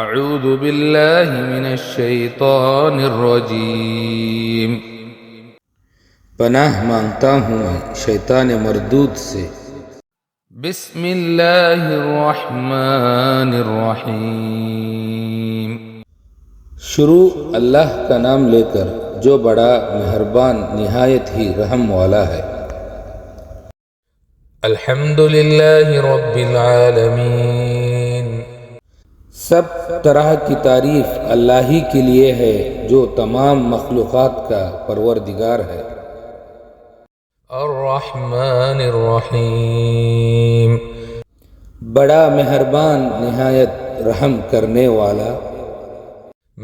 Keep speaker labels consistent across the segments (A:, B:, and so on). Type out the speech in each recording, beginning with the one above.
A: اعوذ باللہ من الشیطان الرجیم،
B: پناہ مانگتا ہوں میں شیطان مردود سے۔
A: بسم اللہ الرحمن الرحیم،
B: شروع اللہ کا نام لے کر جو بڑا مہربان نہایت ہی رحم والا ہے۔
A: الحمد للہ رب العالمین،
B: سب طرح کی تعریف اللہ ہی کے لیے ہے جو تمام مخلوقات کا پروردگار ہے۔
A: الرحمن الرحیم،
B: بڑا مہربان نہایت رحم کرنے والا۔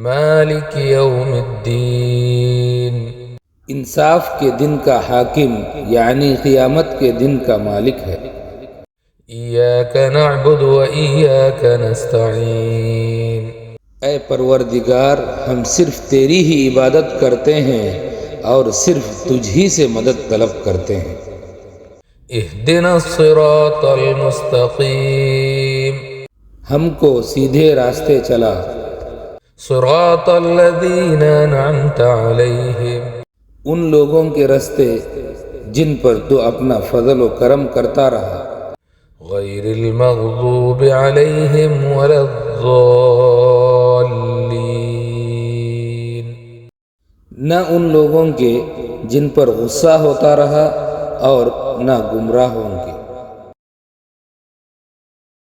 A: مالک یوم الدین،
B: انصاف کے دن کا حاکم یعنی قیامت کے دن کا مالک ہے۔
A: ایاک نعبد و ایاک نستعین،
B: اے پروردگار ہم صرف تیری ہی عبادت کرتے ہیں اور صرف تجھ ہی سے مدد طلب کرتے ہیں۔
A: اہدنا الصراط المستقیم،
B: ہم کو سیدھے راستے چلا۔
A: صراط الذین انعمت علیہم،
B: ان لوگوں کے راستے جن پر تو اپنا فضل و کرم کرتا رہا۔
A: غیر المغضوب علیہم ولا الضالین،
B: نہ ان لوگوں کے جن پر غصہ ہوتا رہا اور نہ گمراہ ہوں گے۔